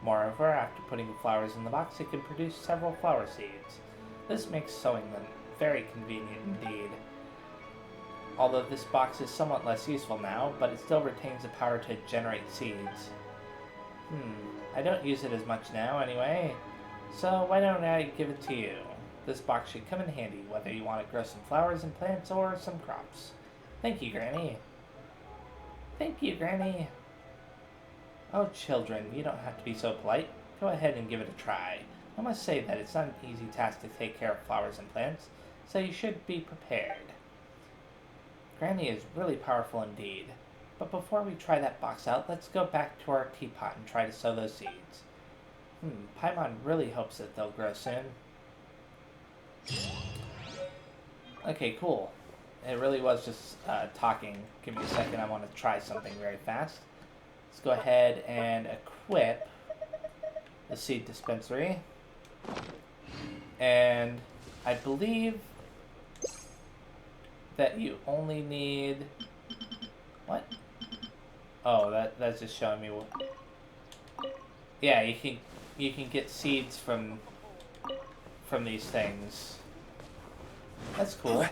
Moreover, after putting the flowers in the box, it can produce several flower seeds. This makes sowing them very convenient indeed. Although this box is somewhat less useful now, but it still retains the power to generate seeds. I don't use it as much now anyway, so why don't I give it to you? This box should come in handy, whether you want to grow some flowers and plants or some crops. Thank you, Granny. Thank you, Granny. Oh, children, you don't have to be so polite. Go ahead and give it a try. I must say that it's not an easy task to take care of flowers and plants, so you should be prepared. Granny is really powerful indeed. But before we try that box out, let's go back to our teapot and try to sow those seeds. Paimon really hopes that they'll grow soon. Okay, cool. It really was just talking. Give me a second, I want to try something very fast. Let's go ahead and equip the seed dispensary. And I believe that you only need... What? Oh, that's just showing me what... Yeah, you can get seeds from these things. That's cool.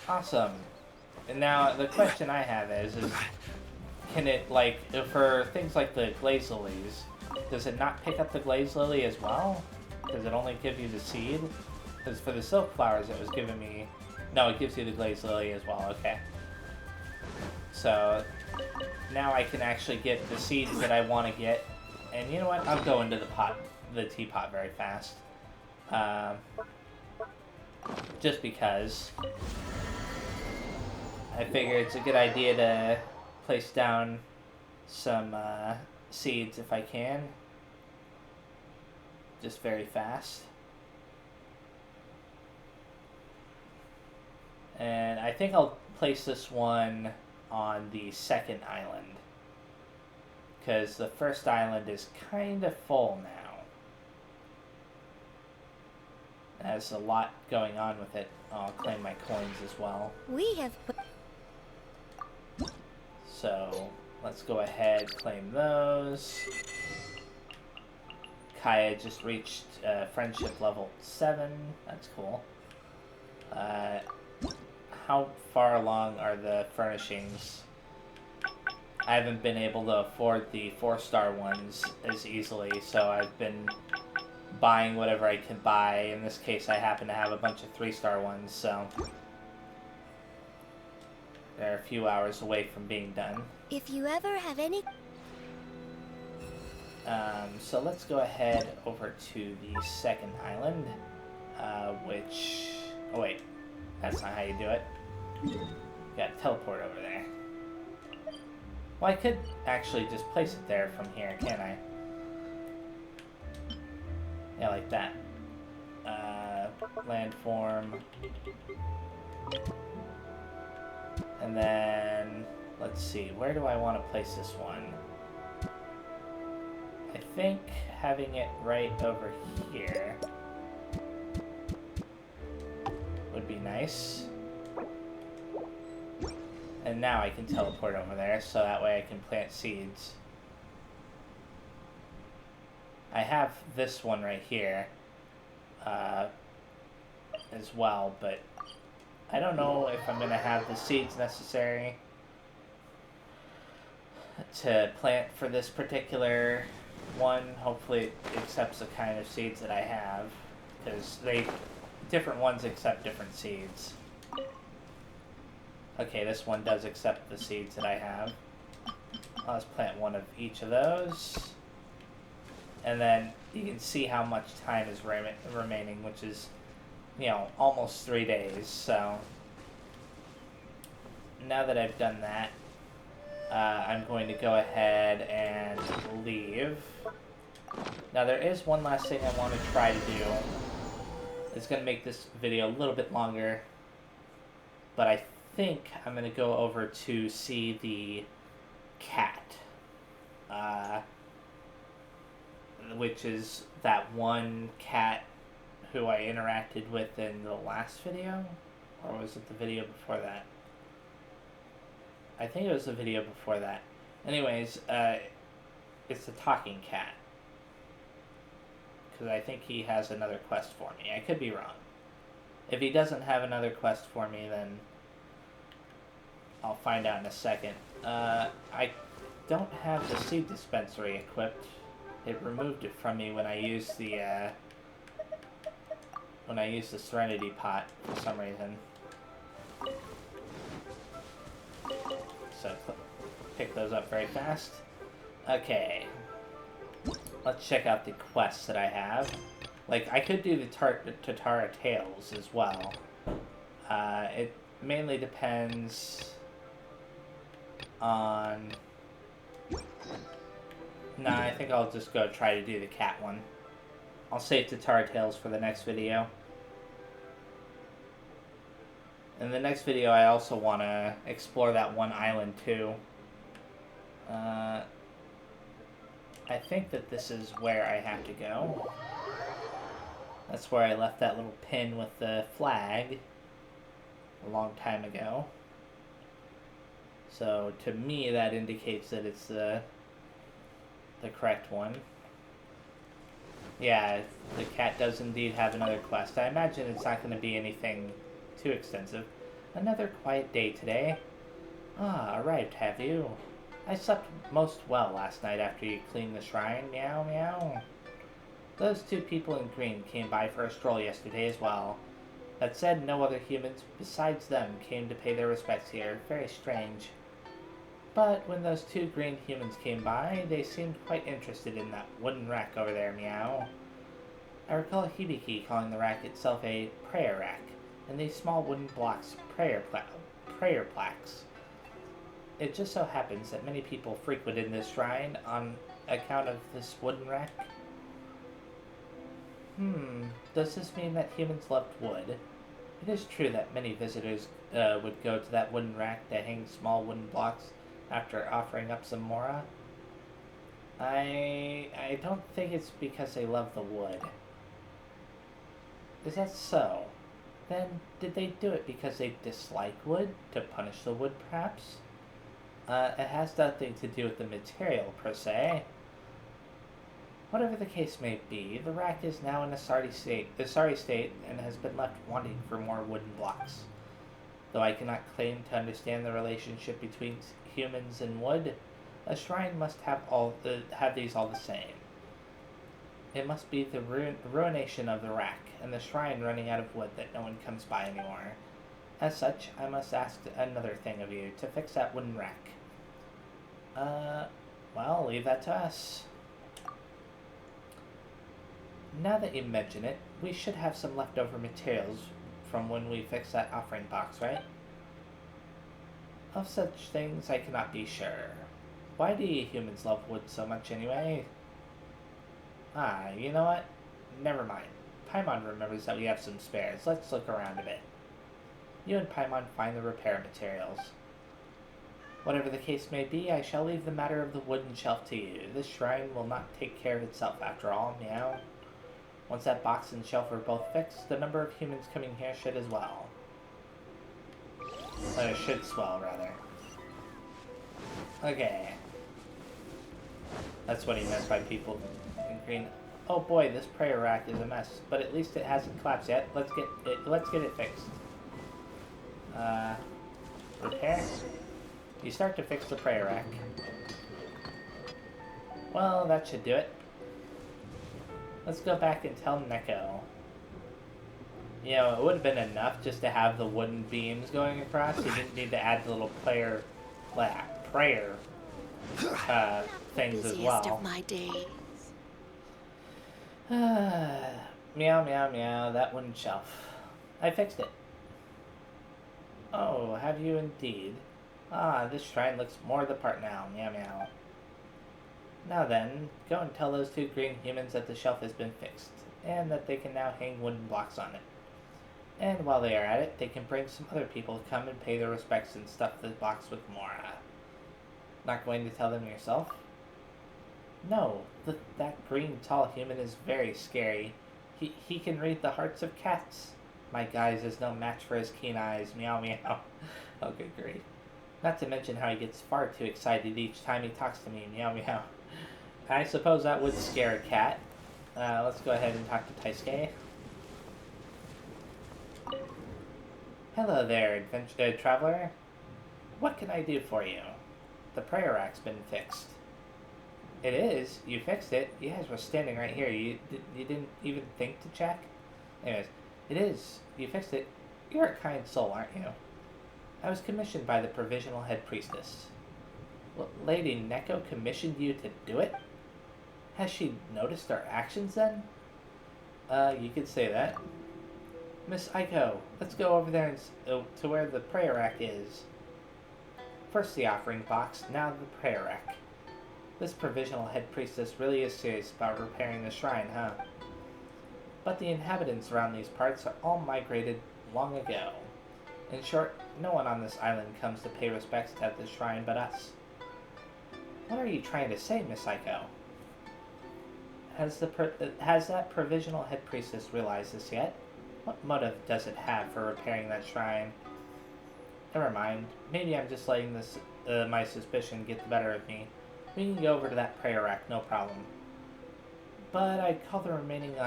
Awesome. And now the question I have is can it, like, for things like the glaze lilies, does it not pick up the glaze lily as well? Does it only give you the seed? Because for the silk flowers it was giving me... No, it gives you the glaze lily as well, okay. So, now I can actually get the seeds that I want to get. And you know what? I'll go into the teapot very fast. Just because I figure it's a good idea to place down some seeds if I can. Just very fast. And I think I'll place this one on the second island, because the first island is kind of full now. It has a lot going on with it. I'll claim my coins as well. We have put... So let's go ahead, claim those. Kaya just reached friendship level 7. That's cool. How far along are the furnishings? I haven't been able to afford the 4-star ones as easily, so I've been buying whatever I can buy. In this case, I happen to have a bunch of 3-star ones, so they're a few hours away from being done. If you ever have any... So let's go ahead over to the second island, which... Oh wait, that's not how you do it. You gotta teleport over there. Well, I could actually just place it there from here, can't I? Yeah, like that. Landform. And then, let's see, where do I want to place this one? I think having it right over here would be nice. And now I can teleport over there, so that way I can plant seeds. I have this one right here as well, but I don't know if I'm going to have the seeds necessary to plant for this particular one. Hopefully it accepts the kind of seeds that I have, because different ones accept different seeds. Okay, this one does accept the seeds that I have. Let's plant one of each of those. And then you can see how much time is remaining, which is, you know, almost 3 days. So now that I've done that, I'm going to go ahead and leave. Now there is one last thing I want to try to do. It's going to make this video a little bit longer, but I think I'm going to go over to see the cat, which is that one cat who I interacted with in the last video, or was it the video before that? I think it was the video before that. Anyways, it's a talking cat, because I think he has another quest for me. I could be wrong. If he doesn't have another quest for me, then I'll find out in a second. I don't have the seed dispensary equipped. It removed it from me when I used the Serenity pot for some reason. So pick those up very fast. Okay. let's check out the quests that I have. Like, I could do the Tatara Tales as well. It mainly depends on... Nah, I think I'll just go try to do the cat one. I'll save Tatara Tales for the next video. In the next video, I also want to explore that one island too. I think that this is where I have to go. That's where I left that little pin with the flag a long time ago. So to me, that indicates that it's the correct one. Yeah, the cat does indeed have another quest. I imagine it's not going to be anything too extensive. Another quiet day today. Ah, arrived, have you? I slept most well last night after you cleaned the shrine. Meow, meow. Those two people in green came by for a stroll yesterday as well. That said, no other humans besides them came to pay their respects here. Very strange. But when those two green humans came by, they seemed quite interested in that wooden rack over there, meow. I recall Hibiki calling the rack itself a prayer rack, and these small wooden blocks prayer plaques. It just so happens that many people frequented this shrine on account of this wooden rack. Does this mean that humans loved wood? It is true that many visitors would go to that wooden rack to hang small wooden blocks after offering up some mora. I don't think it's because they love the wood. Is that so? Then, did they do it because they dislike wood? To punish the wood, perhaps? It has nothing to do with the material, per se. Whatever the case may be, the rack is now in a sorry state and has been left wanting for more wooden blocks. Though I cannot claim to understand the relationship between humans and wood, a shrine must have these all the same. It must be the ruination of the rack, and the shrine running out of wood that no one comes by anymore. As such, I must ask another thing of you, to fix that wooden rack. Well, leave that to us. Now that you mention it, we should have some leftover materials from when we fixed that offering box, right? Of such things, I cannot be sure. Why do you humans love wood so much anyway? Ah, you know what? Never mind. Paimon remembers that we have some spares. Let's look around a bit. You and Paimon find the repair materials. Whatever the case may be, I shall leave the matter of the wooden shelf to you. This shrine will not take care of itself after all, meow. Once that box and shelf are both fixed, the number of humans coming here should as well. Should swell, rather. Okay. That's what he meant by people in green. Oh boy, this prayer rack is a mess, but at least it hasn't collapsed yet. Let's get it fixed. Repair? You start to fix the prayer rack. Well, that should do it. Let's go back and tell Neko. You know, it would have been enough just to have the wooden beams going across. You didn't need to add the little prayer things as well. Of my days. Meow, meow, meow, that wooden shelf. I fixed it. Oh, have you indeed? Ah, this shrine looks more the part now. Meow, meow. Now then, go and tell those two green humans that the shelf has been fixed, and that they can now hang wooden blocks on it. And while they are at it, they can bring some other people to come and pay their respects and stuff the box with mora. Not going to tell them yourself? No, that green tall human is very scary. He can read the hearts of cats. My guise is no match for his keen eyes. Meow, meow. Oh, good grief. Not to mention how he gets far too excited each time he talks to me. Meow, meow. I suppose that would scare a cat. Let's go ahead and talk to Taisuke. Hello there, traveler. What can I do for you? The prayer rack's been fixed. It is? You fixed it? You guys were standing right here. You didn't even think to check? Anyways, it is. You fixed it. You're a kind soul, aren't you? I was commissioned by the provisional head priestess. Well, Lady Neko commissioned you to do it? Has she noticed our actions then? You could say that. Miss Aiko, let's go over there to where the prayer rack is. First the offering box, now the prayer rack. This provisional head priestess really is serious about repairing the shrine, huh? But the inhabitants around these parts are all migrated long ago. In short, no one on this island comes to pay respects to the shrine but us. What are you trying to say, Miss Aiko? Has that provisional head priestess realized this yet? What motive does it have for repairing that shrine? Never mind. Maybe I'm just letting my suspicion get the better of me. We can go over to that prayer rack, no problem. But I call remaining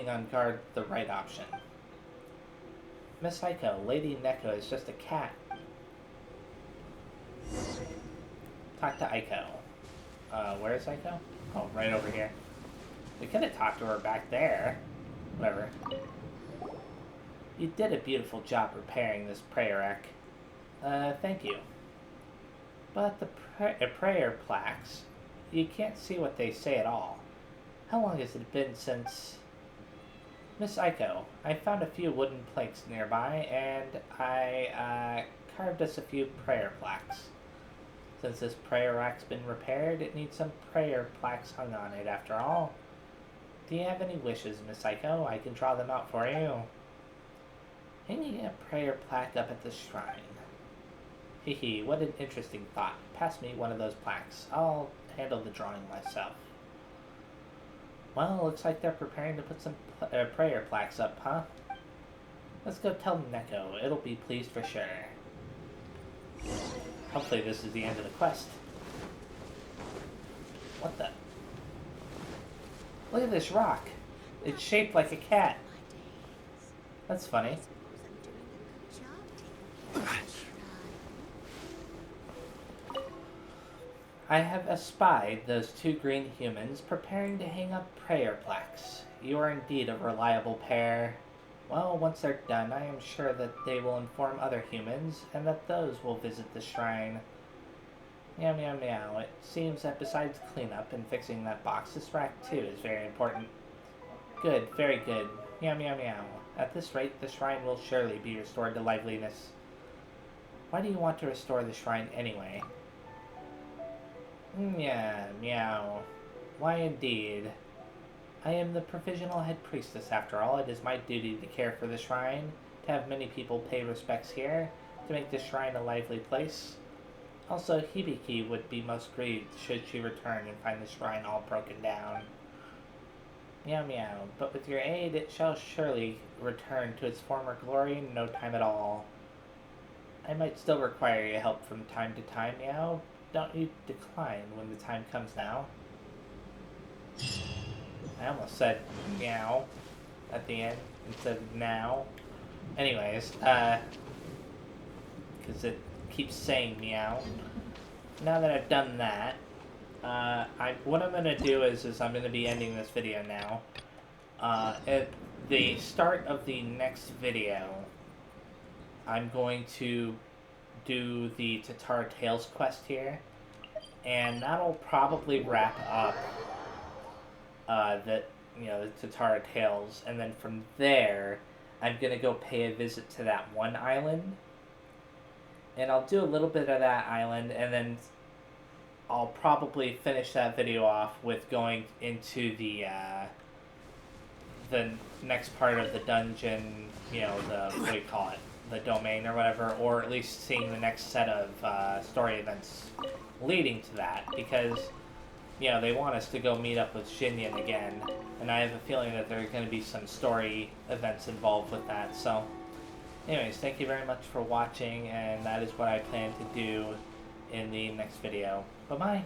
on guard the right option. Miss Aiko, Lady Neko is just a cat. Talk to Aiko. Where is Aiko? Oh, right over here. We could have talked to her back there. Whatever. You did a beautiful job repairing this prayer rack. Thank you. But the prayer plaques, you can't see what they say at all. How long has it been since... Miss Aiko, I found a few wooden planks nearby, and I carved us a few prayer plaques. Since this prayer rack's been repaired, it needs some prayer plaques hung on it after all. Do you have any wishes, Miss Aiko? I can draw them out for you. Hanging a prayer plaque up at the shrine. Hehe, what an interesting thought. Pass me one of those plaques. I'll handle the drawing myself. Well, looks like they're preparing to put some prayer plaques up, huh? Let's go tell Neko. It'll be pleased for sure. Hopefully this is the end of the quest. What the? Look at this rock. It's shaped like a cat. That's funny. I have espied those two green humans preparing to hang up prayer plaques. You are indeed a reliable pair. Well, once they're done, I am sure that they will inform other humans, and that those will visit the shrine. Meow meow meow. It seems that besides cleanup and fixing that box, this rack too is very important. Good, very good. Meow meow meow. At this rate, the shrine will surely be restored to liveliness. Why do you want to restore the shrine anyway? Yeah, meow. Why indeed. I am the provisional head priestess after all. It is my duty to care for the shrine, to have many people pay respects here, to make the shrine a lively place. Also, Hibiki would be most grieved should she return and find the shrine all broken down. Meow meow, but with your aid it shall surely return to its former glory in no time at all. I might still require your help from time to time, meow. Don't you decline when the time comes now. I almost said meow at the end instead of now. Anyways, because it keeps saying meow. Now that I've done that, what I'm going to do is I'm going to be ending this video now. At the start of the next video, I'm going to do the Tatar Tales quest here, and that'll probably wrap up the Tatar Tales, and then from there I'm gonna go pay a visit to that one island, and I'll do a little bit of that island, and then I'll probably finish that video off with going into the next part of the dungeon, what do you call it, the domain or whatever, or at least seeing the next set of story events leading to that, because they want us to go meet up with Xinyan again, and I have a feeling that there are going to be some story events involved with that. So anyways, thank you very much for watching, and that is what I plan to do in the next video. Bye bye.